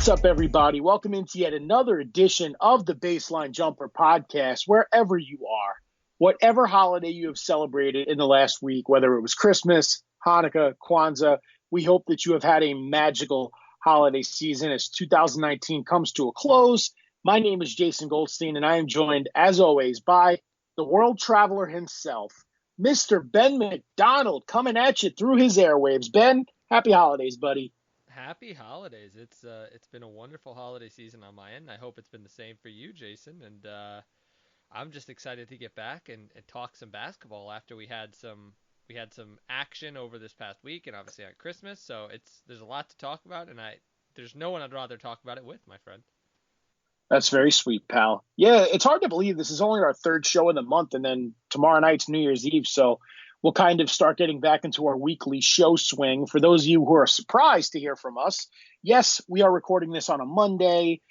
What's up, everybody? Welcome into yet another edition of the Baseline Jumper podcast, wherever you are, whatever holiday you have celebrated in the last week, whether it was Christmas, Hanukkah, Kwanzaa, we hope that you have had a magical holiday season as 2019 comes to a close. My name is Jason Goldstein, and I am joined, as always, by the world traveler himself, Mr. Ben McDonald, coming at you through his airwaves. Ben, happy holidays, buddy. Happy holidays. It's been a wonderful holiday season on my end. I hope it's been the same for you, Jason. And I'm just excited to get back and talk some basketball after we had some action over this past week and obviously on Christmas. So there's a lot to talk about, and there's no one I'd rather talk about it with, my friend. That's very sweet, pal. Yeah, it's hard to believe this is only our third show in the month, and then tomorrow night's New Year's Eve. So we'll kind of start getting back into our weekly show swing. For those of you who are surprised to hear from us, yes, we are recording this on a Monday,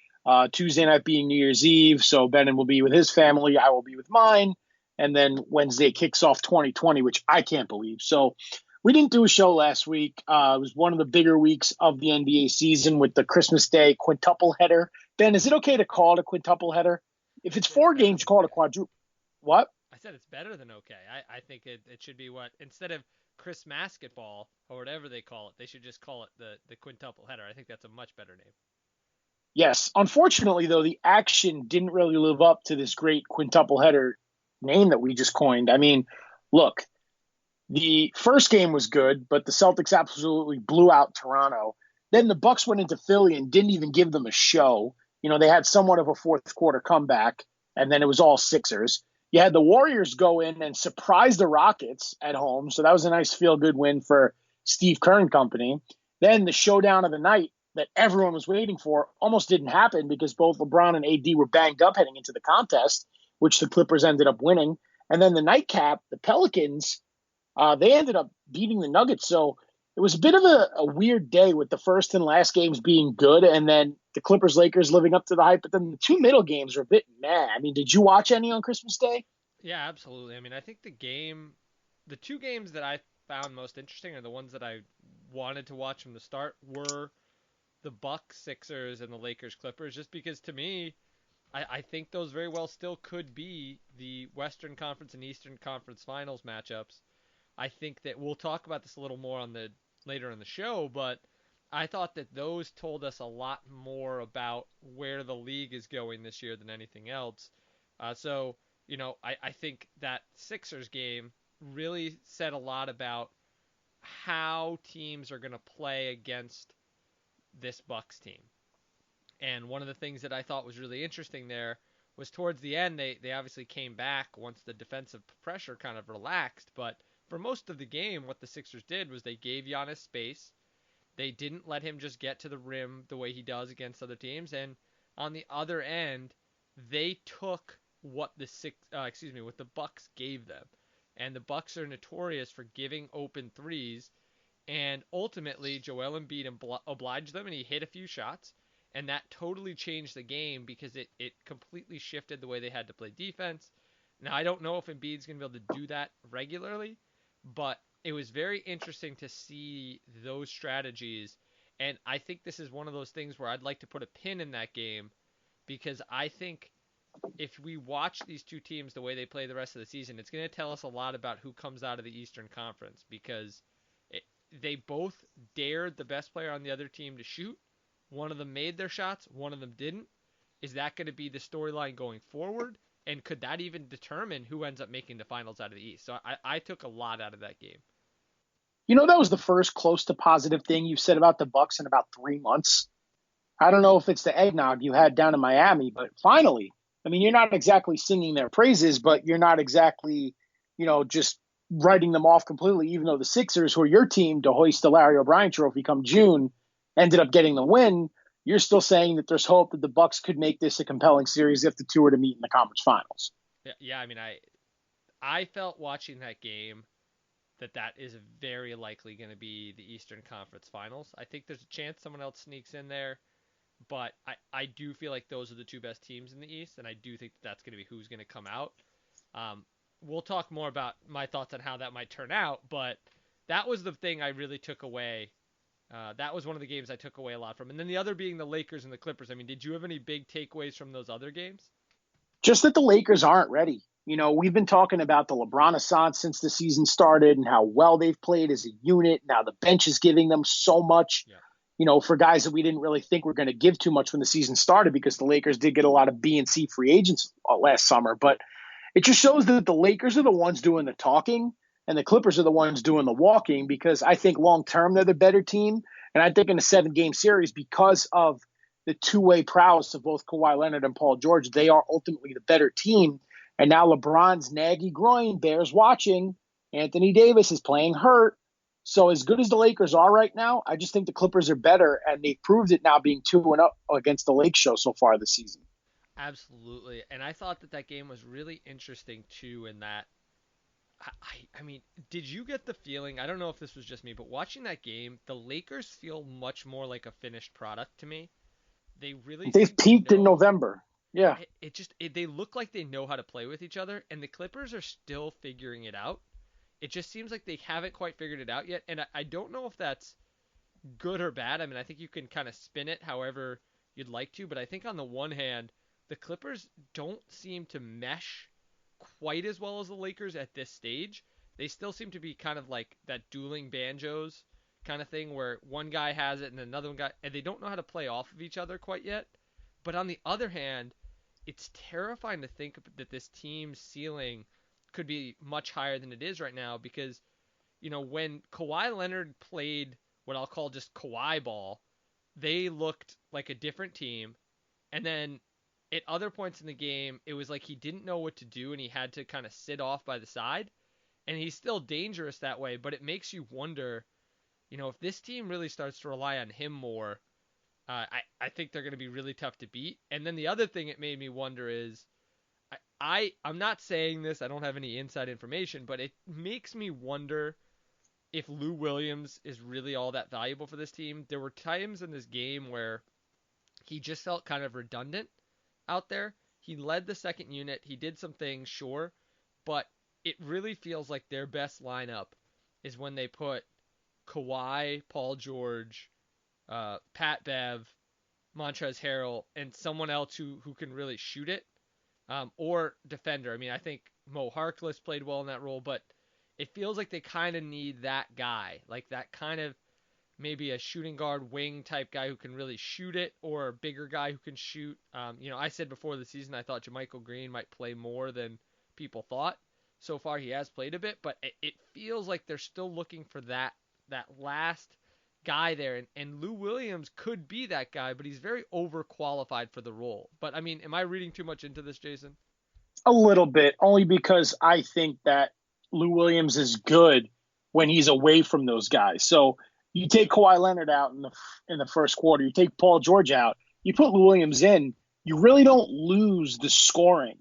Tuesday night being New Year's Eve. So Ben will be with his family, I will be with mine, and then Wednesday kicks off 2020, which I can't believe. So we didn't do a show last week. It was one of the bigger weeks of the NBA season with the Christmas Day quintuple header. Ben, is it okay to call it a quintuple header? If it's It's four better games, than call it a okay. quadruple. What? I said it's better than okay. I think it should be what instead of Chris Basketball or whatever they call it, they should just call it the quintuple header. I think that's a much better name. Yes. Unfortunately, though, the action didn't really live up to this great quintuple header name that we just coined. I mean, look, the first game was good, but the Celtics absolutely blew out Toronto. Then the Bucks went into Philly and didn't even give them a show. You know, they had somewhat of a fourth quarter comeback, and then it was all Sixers. You had the Warriors go in and surprise the Rockets at home, so that was a nice feel good win for Steve Kerr and company. Then the showdown of the night that everyone was waiting for almost didn't happen because both LeBron and AD were banged up heading into the contest, which the Clippers ended up winning. And then the nightcap, the Pelicans, they ended up beating the Nuggets. So it was a bit of a weird day with the first and last games being good, and then the Clippers Lakers living up to the hype. But then the two middle games were a bit meh. I mean, did you watch any on Christmas Day? Yeah, absolutely. I mean, I think the two games that I found most interesting, or the ones that I wanted to watch from the start, were the Bucks Sixers and the Lakers Clippers, just because to me, I think those very well still could be the Western Conference and Eastern Conference Finals matchups. I think that we'll talk about this a little more on the later in the show, but I thought that those told us a lot more about where the league is going this year than anything else. I think that Sixers game really said a lot about how teams are going to play against this Bucks team. And one of the things that I thought was really interesting there was towards the end, they obviously came back once the defensive pressure kind of relaxed. But for most of the game, what the Sixers did was they gave Giannis space. They didn't let him just get to the rim the way he does against other teams. And on the other end, they took what the Bucks gave them. And the Bucks are notorious for giving open threes, and ultimately, Joel Embiid obliged them, and he hit a few shots. And that totally changed the game because it completely shifted the way they had to play defense. Now, I don't know if Embiid's going to be able to do that regularly, but it was very interesting to see those strategies. And I think this is one of those things where I'd like to put a pin in that game because I think if we watch these two teams the way they play the rest of the season, it's going to tell us a lot about who comes out of the Eastern Conference because they both dared the best player on the other team to shoot. One of them made their shots, one of them didn't. Is that going to be the storyline going forward? And could that even determine who ends up making the finals out of the East? So I took a lot out of that game. You know, that was the first close to positive thing you've said about the Bucks in about 3 months. I don't know if it's the eggnog you had down in Miami, but finally, I mean, you're not exactly singing their praises, but you're not exactly, just writing them off completely, even though the Sixers, who are your team to hoist the Larry O'Brien trophy come June, ended up getting the win. You're still saying that there's hope that the Bucks could make this a compelling series if the two were to meet in the conference finals. Yeah. I mean, I felt watching that game that is very likely going to be the Eastern Conference Finals. I think there's a chance someone else sneaks in there, but I do feel like those are the two best teams in the East, and I do think that's going to be who's going to come out. Um, we'll talk more about my thoughts on how that might turn out, but that was the thing I really took away That was one of the games I took away a lot from. And then the other being the Lakers and the Clippers. I mean, did you have any big takeaways from those other games? Just that the Lakers aren't ready. We've been talking about the LeBron Assance since the season started and how well they've played as a unit. Now the bench is giving them so much, Yeah. for guys that we didn't really think were going to give too much when the season started because the Lakers did get a lot of B and C free agents last summer. But it just shows that the Lakers are the ones doing the talking and the Clippers are the ones doing the walking because I think long term they're the better team. And I think in a 7-game series, because of the two-way prowess of both Kawhi Leonard and Paul George, they are ultimately the better team. And now LeBron's naggy groin bears watching. Anthony Davis is playing hurt. So as good as the Lakers are right now, I just think the Clippers are better, and they've proved it now being 2-0 against the Lake Show so far this season. Absolutely. And I thought that that game was really interesting too in that I mean, did you get the feeling, I don't know if this was just me, but watching that game, the Lakers feel much more like a finished product to me. They really They've seem to peaked in know November. Yeah. they look like they know how to play with each other, and the Clippers are still figuring it out. It just seems like they haven't quite figured it out yet, and I don't know if that's good or bad. I mean, I think you can kind of spin it however you'd like to, but I think on the one hand, the Clippers don't seem to mesh quite as well as the Lakers at this stage. They still seem to be kind of like that dueling banjos kind of thing where one guy has it and another one guy, and they don't know how to play off of each other quite yet. But on the other hand, it's terrifying to think that this team's ceiling could be much higher than it is right now because, when Kawhi Leonard played what I'll call just Kawhi ball, they looked like a different team. And then at other points in the game, it was like he didn't know what to do and he had to kind of sit off by the side. And he's still dangerous that way, but it makes you wonder, if this team really starts to rely on him more, I think they're going to be really tough to beat. And then the other thing it made me wonder is, I'm not saying this, I don't have any inside information, but it makes me wonder if Lou Williams is really all that valuable for this team. There were times in this game where he just felt kind of redundant out there. He led the second unit. He did some things, sure, but it really feels like their best lineup is when they put Kawhi, Paul George, Pat Bev, Montrezl Harrell, and someone else who can really shoot it, or defender. I mean, I think Mo Harkless played well in that role, but it feels like they kind of need that guy, like that kind of maybe a shooting guard wing type guy who can really shoot it, or a bigger guy who can shoot. I said before the season I thought JaMychal Green might play more than people thought. So far he has played a bit, but it feels like they're still looking for that last guy there, and Lou Williams could be that guy, but he's very overqualified for the role. But I mean, am I reading too much into this, Jason? A little bit, only because I think that Lou Williams is good when he's away from those guys. So you take Kawhi Leonard out in the first quarter, you take Paul George out, you put Lou Williams in, you really don't lose the scoring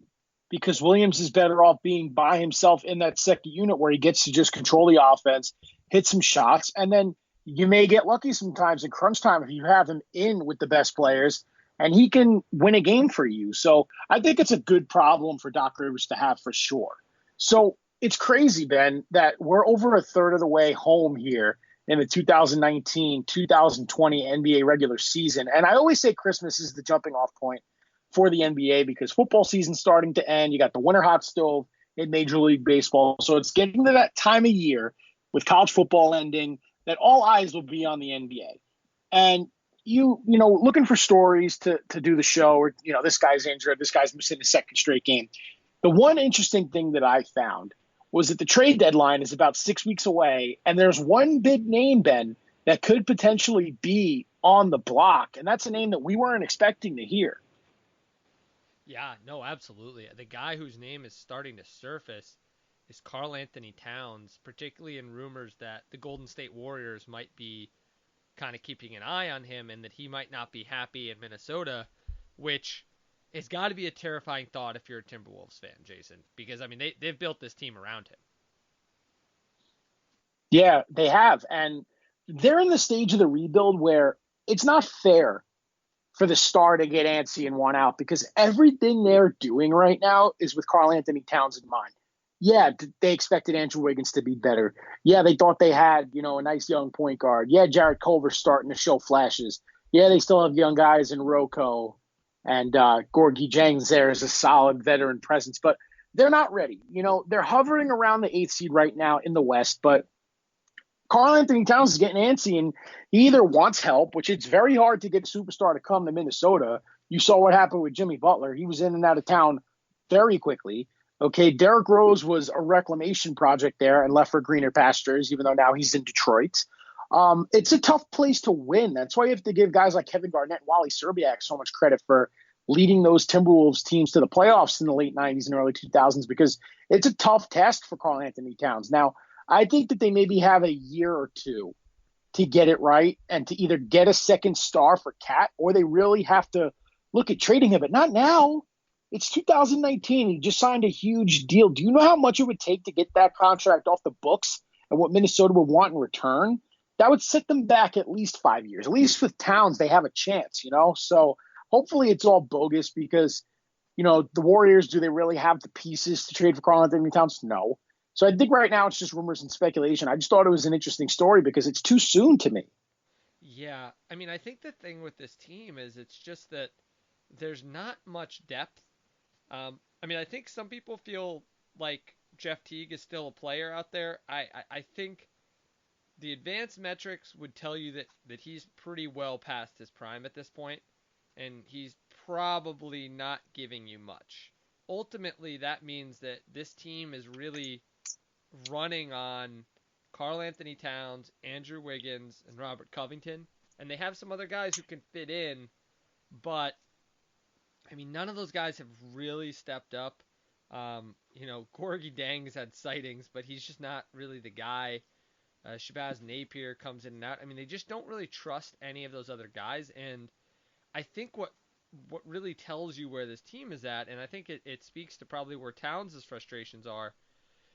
because Williams is better off being by himself in that second unit where he gets to just control the offense, hit some shots, and then you may get lucky sometimes in crunch time if you have him in with the best players and he can win a game for you. So I think it's a good problem for Doc Rivers to have for sure. So it's crazy, Ben, that we're over a third of the way home here in the 2019-2020 NBA regular season. And I always say Christmas is the jumping off point for the NBA because football season's starting to end. You got the winter hot stove in Major League Baseball. So it's getting to that time of year with college football ending that all eyes will be on the NBA. And looking for stories to do the show, or this guy's injured, this guy's missing a second straight game. The one interesting thing that I found was that the trade deadline is about 6 weeks away, and there's one big name, Ben, that could potentially be on the block, and that's a name that we weren't expecting to hear. Yeah, no, absolutely. The guy whose name is starting to surface is Karl-Anthony Towns, particularly in rumors that the Golden State Warriors might be kind of keeping an eye on him and that he might not be happy in Minnesota, which has got to be a terrifying thought if you're a Timberwolves fan, Jason, because I mean they've built this team around him. Yeah, they have, and they're in the stage of the rebuild where it's not fair for the star to get antsy and want out because everything they're doing right now is with Karl-Anthony Towns in mind. Yeah, they expected Andrew Wiggins to be better. Yeah, they thought they had, a nice young point guard. Yeah, Jarrett Culver's starting to show flashes. Yeah, they still have young guys in Rocco and Gorgie Jennings there as a solid veteran presence, but they're not ready. They're hovering around the eighth seed right now in the West, but Karl-Anthony Towns is getting antsy, and he either wants help, which it's very hard to get a superstar to come to Minnesota. You saw what happened with Jimmy Butler. He was in and out of town very quickly. Okay, Derrick Rose was a reclamation project there and left for greener pastures, even though now he's in Detroit. It's a tough place to win. That's why you have to give guys like Kevin Garnett and Wally Szczerbiak so much credit for leading those Timberwolves teams to the playoffs in the late 90s and early 2000s, because it's a tough task for Karl-Anthony Towns. Now, I think that they maybe have a year or two to get it right and to either get a second star for Cat, or they really have to look at trading him, but not now. It's 2019. He just signed a huge deal. Do you know how much it would take to get that contract off the books and what Minnesota would want in return? That would set them back at least 5 years. At least with Towns, they have a chance, So hopefully it's all bogus because, the Warriors, do they really have the pieces to trade for Karl-Anthony Towns? No. So I think right now it's just rumors and speculation. I just thought it was an interesting story because it's too soon to me. Yeah, I mean, I think the thing with this team is it's just that there's not much depth. I mean, I think some people feel like Jeff Teague is still a player out there. I think the advanced metrics would tell you that he's pretty well past his prime at this point, and he's probably not giving you much. Ultimately, that means that this team is really running on Karl-Anthony Towns, Andrew Wiggins, and Robert Covington. And they have some other guys who can fit in, but I mean, none of those guys have really stepped up. Gorgie Dang's had sightings, but he's just not really the guy. Shabazz Napier comes in and out. I mean, they just don't really trust any of those other guys. And I think what really tells you where this team is at, and I think it speaks to probably where Towns' frustrations are,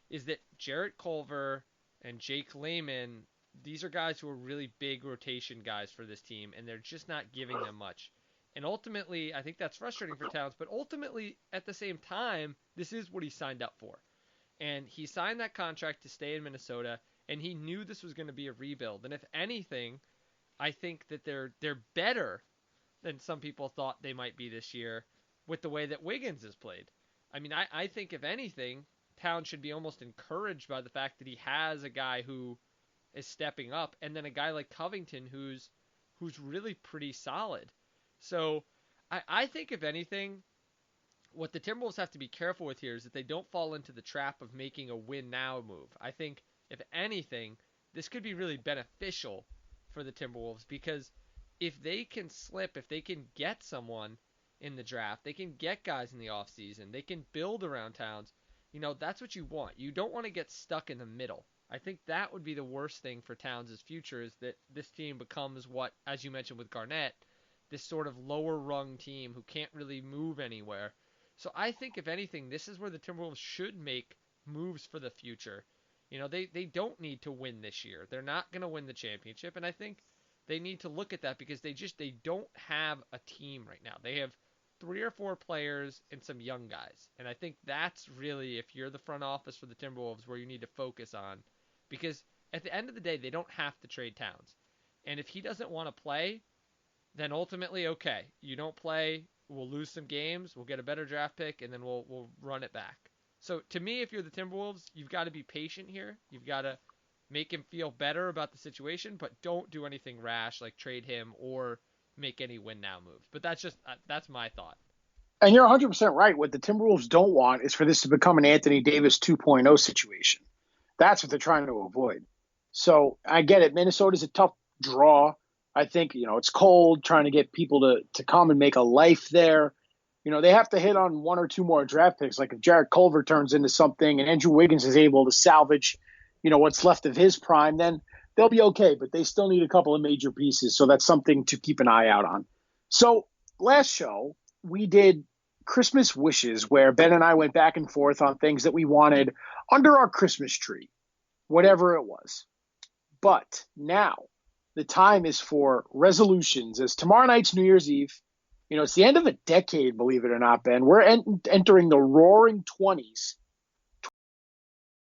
is that Jarrett Culver and Jake Layman, these are guys who are really big rotation guys for this team, and they're just not giving them much. And ultimately, I think that's frustrating for Towns, but ultimately, at the same time, this is what he signed up for. And he signed that contract to stay in Minnesota, and he knew this was going to be a rebuild. And if anything, I think that they're better than some people thought they might be this year with the way that Wiggins has played. I mean, I think if anything, Towns should be almost encouraged by the fact that he has a guy who is stepping up, and then a guy like Covington who's really pretty solid. So I think if anything, what the Timberwolves have to be careful with here is that they don't fall into the trap of making a win now move. I think if anything, this could be really beneficial for the Timberwolves, because if they can slip, if they can get someone in the draft, they can get guys in the offseason, they can build around Towns, that's what you want. You don't want to get stuck in the middle. I think that would be the worst thing for Towns' future, is that this team becomes what, as you mentioned with Garnett, this sort of lower rung team who can't really move anywhere. So I think if anything, this is where the Timberwolves should make moves for the future. They don't need to win this year. They're not going to win the championship, and I think they need to look at that because they don't have a team right now. They have 3 or 4 players and some young guys. And I think that's really, if you're the front office for the Timberwolves, where you need to focus on, because at the end of the day, they don't have to trade Towns. And if he doesn't want to play, then ultimately, okay, you don't play, we'll lose some games, we'll get a better draft pick, and then we'll run it back. So to me, if you're the Timberwolves, you've got to be patient here. You've got to make him feel better about the situation, but don't do anything rash like trade him or make any win now moves. But that's my thought. And you're 100% right. What the Timberwolves don't want is for this to become an Anthony Davis 2.0 situation. That's what they're trying to avoid. So I get it. Minnesota's a tough draw. I think, it's cold, trying to get people to come and make a life there. They have to hit on 1 or 2 more draft picks. Like if Jarrett Culver turns into something and Andrew Wiggins is able to salvage, what's left of his prime, then they'll be okay. But they still need a couple of major pieces. So that's something to keep an eye out on. So last show, we did Christmas wishes, where Ben and I went back and forth on things that we wanted under our Christmas tree, whatever it was. But now the time is for resolutions, as tomorrow night's New Year's Eve. It's the end of a decade, believe it or not, Ben. We're entering the roaring 20s